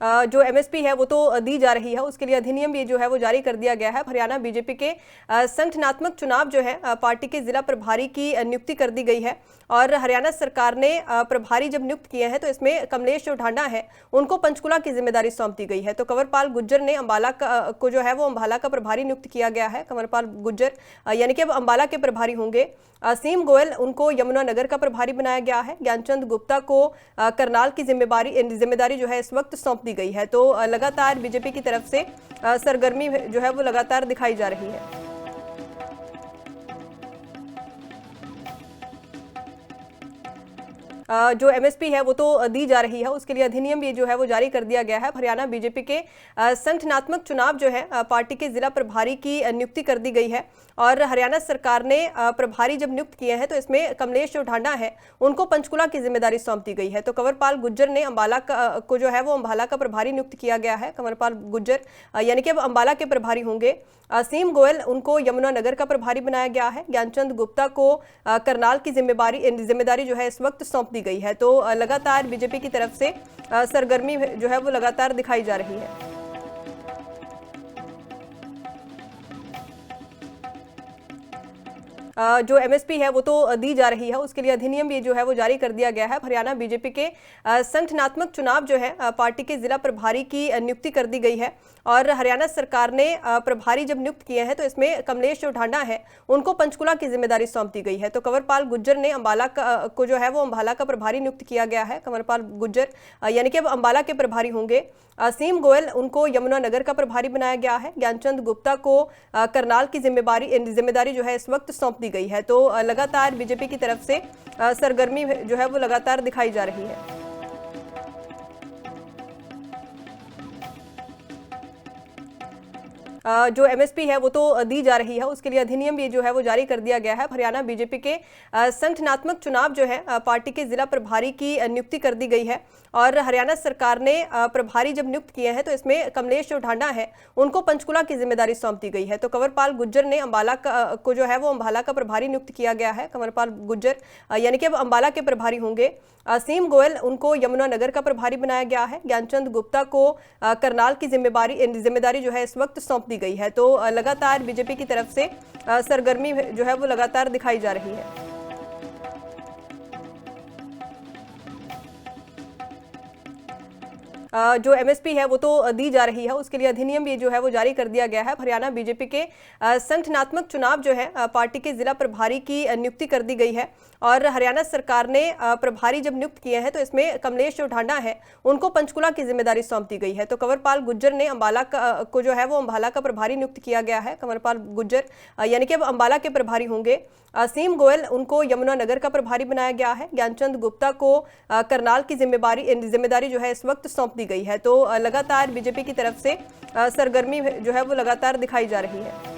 जो एमएसपी है वो तो दी जा रही है, उसके लिए अधिनियम भी जो है वो जारी कर दिया गया है। हरियाणा बीजेपी के संगठनात्मक चुनाव जो है पार्टी के जिला प्रभारी की नियुक्ति कर दी गई है और हरियाणा सरकार ने प्रभारी जब नियुक्त किए हैं तो इसमें कमलेश जो ढांडा है उनको पंचकुला की जिम्मेदारी सौंप दी गई है। तो कंवरपाल गुर्जर ने अंबाला को जो है वो अंबाला का प्रभारी नियुक्त किया गया है। कंवरपाल गुर्जर यानी कि अब अंबाला के प्रभारी होंगे। असीम गोयल उनको यमुनानगर का प्रभारी बनाया गया है। ज्ञानचंद गुप्ता को करनाल की जिम्मेदारी जो है इस वक्त सौंप दी गई है। तो लगातार बीजेपी की तरफ से सरगर्मी जो है वो लगातार दिखाई जा रही है। जो एमएसपी है वो तो दी जा रही है, उसके लिए अधिनियम भी जो है वो जारी कर दिया गया है। हरियाणा बीजेपी के संगठनात्मक चुनाव जो है पार्टी के जिला प्रभारी की नियुक्ति कर दी गई है और हरियाणा सरकार ने प्रभारी जब नियुक्त किए हैं तो इसमें कमलेश जो ढांडा है उनको पंचकुला की जिम्मेदारी सौंप दी गई है। तो कंवरपाल गुर्जर ने अंबाला को जो है वो अंबाला का प्रभारी नियुक्त किया गया है। कंवरपाल गुर्जर यानी कि अब अंबाला के प्रभारी होंगे। असीम गोयल उनको यमुनानगर का प्रभारी बनाया गया है। ज्ञानचंद गुप्ता को करनाल की जिम्मेदारी जो है इस वक्त सौंप दी गई है। तो लगातार बीजेपी की तरफ से सरगर्मी जो है वो लगातार दिखाई जा रही है। जो एमएसपी है वो तो दी जा रही है, उसके लिए अधिनियम भी जो है वो जारी कर दिया गया है। हरियाणा बीजेपी के संगठनात्मक चुनाव जो है पार्टी के जिला प्रभारी की नियुक्ति कर दी गई है और हरियाणा सरकार ने प्रभारी जब नियुक्त किए हैं तो इसमें कमलेश जो ढांडा है उनको पंचकुला की जिम्मेदारी सौंप दी गई है। तो कंवरपाल गुर्जर ने अंबाला को जो है वो अंबाला का प्रभारी नियुक्त किया गया है। कंवरपाल गुर्जर यानी कि अब अंबाला के प्रभारी होंगे। असीम गोयल उनको यमुनानगर का प्रभारी बनाया गया है। ज्ञानचंद गुप्ता को करनाल की जिम्मेदारी जो है इस वक्त सौंप दी गई है। तो लगातार बीजेपी की तरफ से सरगर्मी जो है वो लगातार दिखाई जा रही है। जो एमएसपी है वो तो दी जा रही है, उसके लिए अधिनियम भी जो है वो जारी कर दिया गया है। हरियाणा बीजेपी के संगठनात्मक चुनाव जो है पार्टी के जिला प्रभारी की नियुक्ति कर दी गई है और हरियाणा सरकार ने प्रभारी जब नियुक्त किए हैं तो इसमें कमलेश जो ढांडा है उनको पंचकुला की जिम्मेदारी सौंप दी गई है। तो कंवरपाल गुर्जर ने अंबाला को जो है वो अंबाला का प्रभारी नियुक्त किया गया है। कंवरपाल गुर्जर यानी कि अब अंबाला के प्रभारी होंगे। असीम गोयल उनको यमुनानगर का प्रभारी बनाया गया है। ज्ञानचंद गुप्ता को करनाल की जिम्मेदारी जो है इस वक्त सौंप दी गई है। तो लगातार बीजेपी की तरफ से सरगर्मी जो है वो लगातार दिखाई जा रही है। जो एमएसपी है वो तो दी जा रही है, उसके लिए अधिनियम भी जो है वो जारी कर दिया गया है। हरियाणा बीजेपी के संगठनात्मक चुनाव जो है पार्टी के जिला प्रभारी की नियुक्ति कर दी गई है और हरियाणा सरकार ने प्रभारी जब नियुक्त किए हैं तो इसमें कमलेश जो ढांडा है उनको पंचकुला की जिम्मेदारी सौंप दी गई है। तो कंवरपाल गुर्जर ने अंबाला को जो है वो अंबाला का प्रभारी नियुक्त किया गया है। कंवरपाल गुर्जर यानी कि अब अंबाला के प्रभारी होंगे। असीम गोयल उनको यमुनानगर का प्रभारी बनाया गया है। ज्ञानचंद गुप्ता को करनाल की जिम्मेदारी जो है इस वक्त सौंप दी गई है। तो लगातार बीजेपी की तरफ से सरगर्मी जो है वो लगातार दिखाई जा रही है।